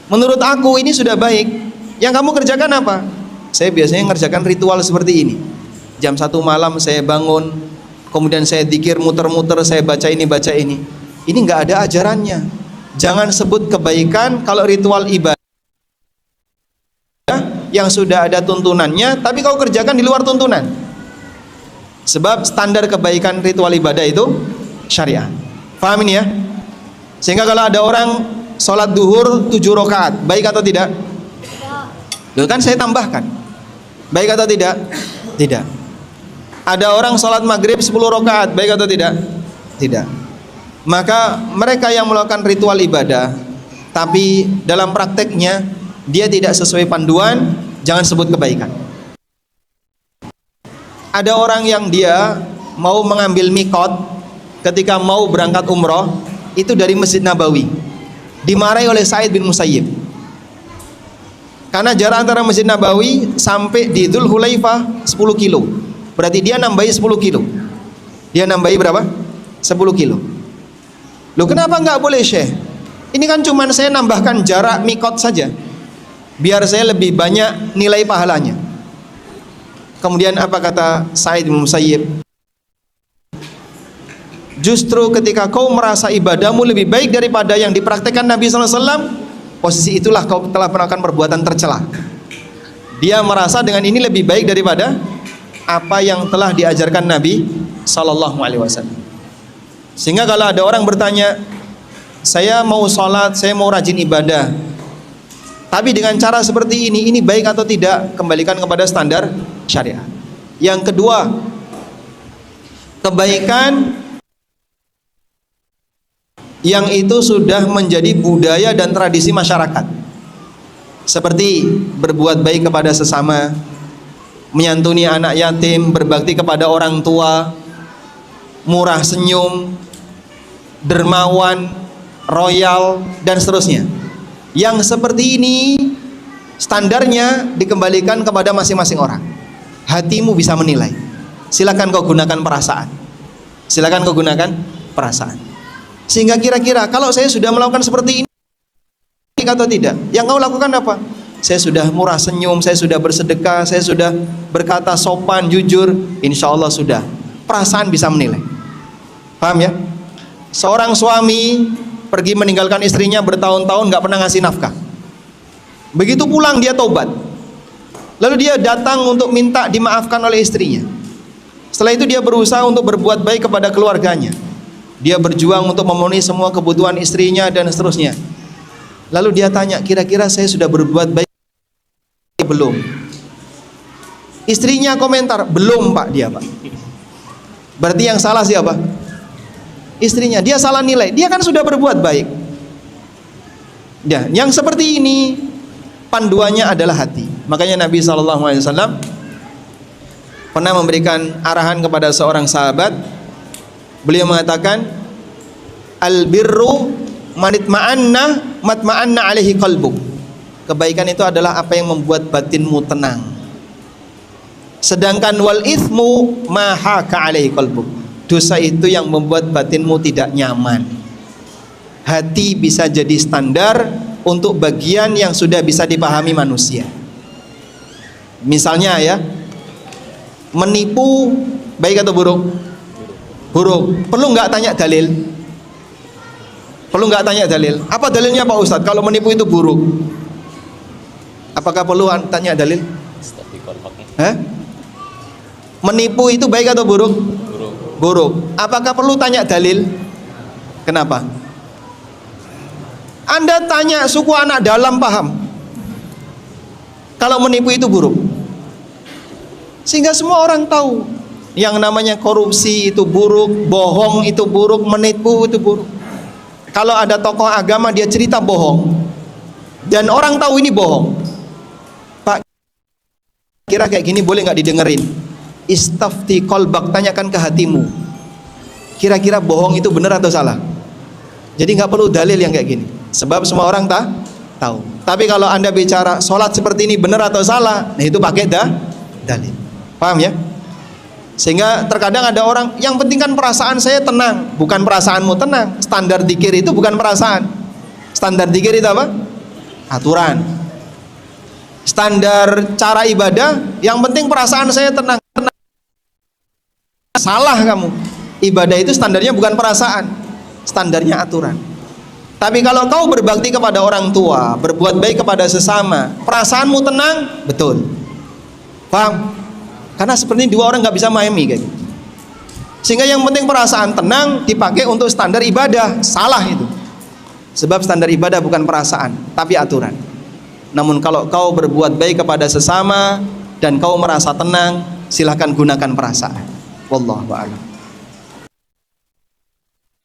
Menurut aku ini sudah baik. Yang kamu kerjakan apa? Saya biasanya ngerjakan ritual seperti ini. Jam 1 malam saya bangun, kemudian saya zikir muter-muter, saya baca ini. Ini nggak ada ajarannya. Jangan sebut kebaikan kalau ritual ibadah yang sudah ada tuntunannya, tapi kau kerjakan di luar tuntunan. Sebab standar kebaikan ritual ibadah itu syariat. Paham ini ya? Sehingga kalau ada orang sholat duhur 7 rakaat, baik atau tidak? Loh, kan saya tambahkan. Baik atau tidak? Tidak. Ada orang sholat maghrib 10 rakaat, baik atau tidak? Tidak. Maka mereka yang melakukan ritual ibadah tapi dalam prakteknya dia tidak sesuai panduan, jangan sebut kebaikan. Ada orang yang dia mau mengambil mikot ketika mau berangkat umroh, itu dari Masjid Nabawi, dimarahi oleh Sa'id bin Musayyib karena jarak antara Masjid Nabawi sampai di Dzul Hulaifah 10 kilo, berarti dia nambahi 10 kilo. Dia nambahi berapa? 10 kilo. Loh, kenapa nggak boleh, Syekh? Ini kan cuman saya nambahkan jarak mikot saja, biar saya lebih banyak nilai pahalanya. Kemudian apa kata Sa'id bin Musayyib? Justru ketika kau merasa ibadahmu lebih baik daripada yang dipraktekkan Nabi SAW, posisi itulah kau telah melakukan perbuatan tercela. Dia merasa dengan ini lebih baik daripada apa yang telah diajarkan Nabi SAW. Sehingga kalau ada orang bertanya, saya mau sholat, saya mau rajin ibadah, tapi dengan cara seperti ini baik atau tidak? Kembalikan kepada standar syariat. Yang kedua, kebaikan yang itu sudah menjadi budaya dan tradisi masyarakat, seperti berbuat baik kepada sesama, menyantuni anak yatim, berbakti kepada orang tua, murah senyum, dermawan, royal, dan seterusnya. Yang seperti ini standarnya dikembalikan kepada masing-masing orang. Hatimu bisa menilai. Silakan kau gunakan perasaan. Silakan kau gunakan perasaan. Sehingga kira-kira kalau saya sudah melakukan seperti ini atau tidak, yang kau lakukan apa? Saya sudah murah senyum, saya sudah bersedekah, saya sudah berkata sopan, jujur, insya Allah sudah. Perasaan bisa menilai. Paham ya? Seorang suami pergi meninggalkan istrinya bertahun-tahun nggak pernah ngasih nafkah. Begitu pulang dia taubat. Lalu dia datang untuk minta dimaafkan oleh istrinya. Setelah itu dia berusaha untuk berbuat baik kepada keluarganya. Dia berjuang untuk memenuhi semua kebutuhan istrinya dan seterusnya. Lalu dia tanya, kira-kira saya sudah berbuat baik belum? Istrinya komentar, belum Pak, dia Pak. Berarti yang salah siapa? Istrinya. Dia salah nilai. Dia kan sudah berbuat baik. Ya, yang seperti ini panduannya adalah hati. Makanya Nabi SAW pernah memberikan arahan kepada seorang sahabat. Beliau mengatakan, al-birru manitma'anna matma'anna alaihi qalbuk. Kebaikan itu adalah apa yang membuat batinmu tenang. Sedangkan wal ithmu ma haka alaihi qalbuk. Dosa itu yang membuat batinmu tidak nyaman. Hati bisa jadi standar untuk bagian yang sudah bisa dipahami manusia. Misalnya ya, menipu baik atau buruk? Buruk. Perlu nggak tanya dalil? Perlu nggak tanya dalil? Apa dalilnya Pak Ustadz? Kalau menipu itu buruk, apakah perlu tanya dalil? Menipu itu baik atau buruk? Buruk. Buruk. Apakah perlu tanya dalil? Kenapa? Anda tanya suku anak dalam paham kalau menipu itu buruk, sehingga semua orang tahu yang namanya korupsi itu buruk, bohong itu buruk, menipu itu buruk. Kalau ada tokoh agama dia cerita bohong dan orang tahu ini bohong, Pak, kira kayak gini boleh nggak didengerin? Istafti qalbak, tanyakan ke hatimu, kira-kira bohong itu benar atau salah? Jadi nggak perlu dalil yang kayak gini, sebab semua orang tahu. Tapi kalau Anda bicara sholat seperti ini benar atau salah, nah itu pakai dalil. Paham ya? Sehingga terkadang ada orang, yang penting kan perasaan saya tenang. Bukan perasaanmu tenang. Standar dzikir itu bukan perasaan. Standar dzikir itu apa? Aturan. Standar cara ibadah, yang penting perasaan saya tenang. Salah kamu. Ibadah itu standarnya bukan perasaan, standarnya aturan. Tapi kalau kau berbakti kepada orang tua, berbuat baik kepada sesama, perasaanmu tenang, betul. Paham? Karena seperti dua orang nggak bisa memahami kayak gitu. Sehingga yang penting perasaan tenang dipakai untuk standar ibadah. Salah itu. Sebab standar ibadah bukan perasaan, tapi aturan. Namun kalau kau berbuat baik kepada sesama dan kau merasa tenang, silahkan gunakan perasaan. Wallahu a'lam.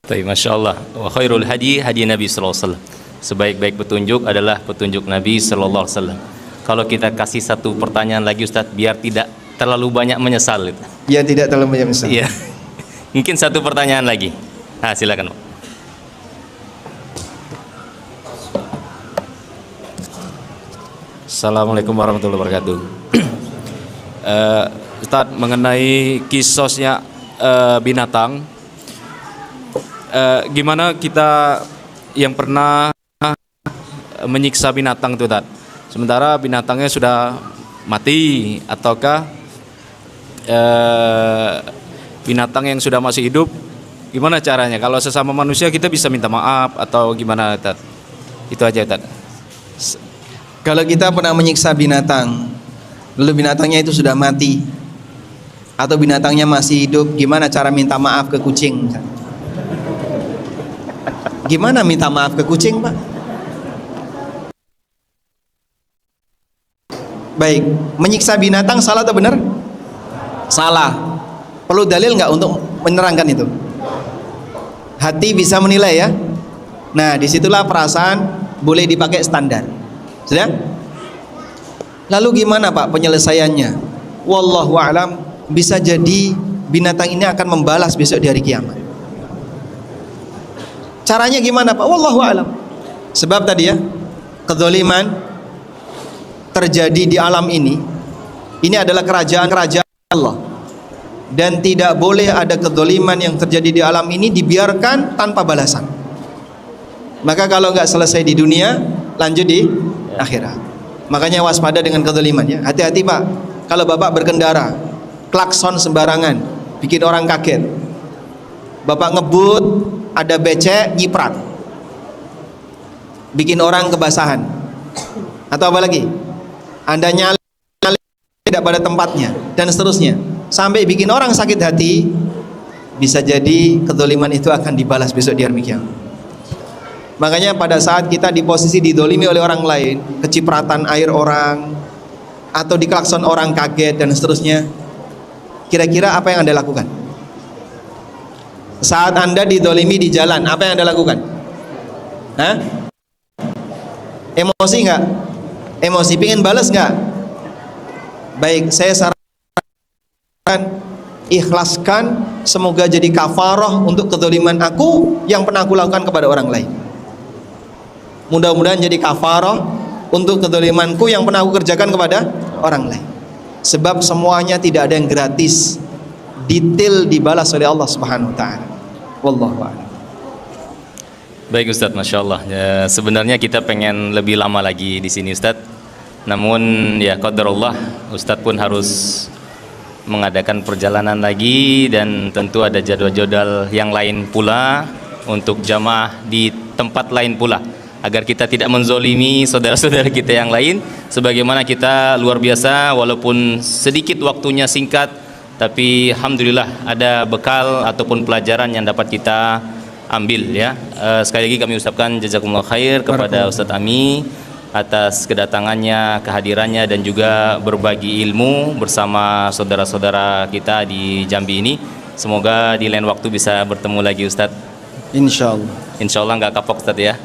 Masya Allah. Wa khairul hadi hadi Nabi sallallahu alaihi wasallam. sebaik-baik petunjuk adalah petunjuk Nabi Sallallahu Alaihi Wasallam. Kalau kita kasih satu pertanyaan lagi Ustadz, biar tidak terlalu banyak menyesal. Ya, tidak terlalu banyak misal. Iya. Mungkin satu pertanyaan lagi. Nah, silakan Pak. Assalamualaikum warahmatullahi wabarakatuh. Ustadz, mengenai kisosnya binatang, gimana kita yang pernah menyiksa binatang itu, Ustadz? Sementara binatangnya sudah mati, ataukah binatang yang sudah masih hidup, gimana caranya? Kalau sesama manusia kita bisa minta maaf atau gimana, Ustadz? Itu aja, Ustadz. Kalau kita pernah menyiksa binatang, lalu binatangnya itu sudah mati, atau binatangnya masih hidup, gimana cara minta maaf ke kucing? Gimana minta maaf ke kucing, Pak? Baik, menyiksa binatang salah atau benar? Salah. Perlu dalil nggak untuk menerangkan itu? Hati bisa menilai ya. Nah, disitulah perasaan boleh dipakai standar. Sudah? Lalu gimana Pak penyelesaiannya? Wallahu a'lam, bisa jadi binatang ini akan membalas besok di hari kiamat. Caranya gimana Pak? Wallahu a'lam. Sebab tadi ya, kezaliman terjadi di alam ini adalah kerajaan-kerajaan Allah, dan tidak boleh ada kezaliman yang terjadi di alam ini dibiarkan tanpa balasan. Maka kalau nggak selesai di dunia, lanjut di akhirat. Makanya waspada dengan kezaliman ya. Hati-hati Pak, kalau Bapak berkendara klakson sembarangan bikin orang kaget. Bapak ngebut, ada becek nyiprat, bikin orang kebasahan. Atau apa lagi? Anda nyali tidak pada tempatnya dan seterusnya, sampai bikin orang sakit hati. Bisa jadi kezaliman itu akan dibalas besok di hari kiamat. Makanya pada saat kita di posisi didolimi oleh orang lain, kecipratan air orang, atau diklakson orang kaget dan seterusnya, kira-kira apa yang Anda lakukan? Saat Anda didolimi di jalan, apa yang Anda lakukan? Hah? Emosi nggak? Emosi, pengen balas nggak? Baik, saya sarankan ikhlaskan, semoga jadi kafarah untuk kezaliman aku yang pernah aku lakukan kepada orang lain. Mudah-mudahan jadi kafarah untuk kezalimanku yang pernah aku kerjakan kepada orang lain. Sebab semuanya tidak ada yang gratis. Detail dibalas oleh Allah Subhanahu wa taala. Wallahu a'lam. Baik Ustadz, Masya Allah ya, sebenarnya kita pengen lebih lama lagi di sini Ustadz, namun ya qadarullah, Ustadz pun harus mengadakan perjalanan lagi, dan tentu ada jadwal-jadwal yang lain pula untuk jamaah di tempat lain pula, agar kita tidak menzolimi saudara-saudara kita yang lain. Sebagaimana kita luar biasa, walaupun sedikit waktunya singkat, tapi alhamdulillah ada bekal ataupun pelajaran yang dapat kita ambil ya. Sekali lagi kami ucapkan jazakumullah khair kepada Ustadz Ami atas kedatangannya, kehadirannya, dan juga berbagi ilmu bersama saudara-saudara kita di Jambi ini. Semoga di lain waktu bisa bertemu lagi Ustadz. Insyaallah. Insyaallah nggak kapok Ustadz ya.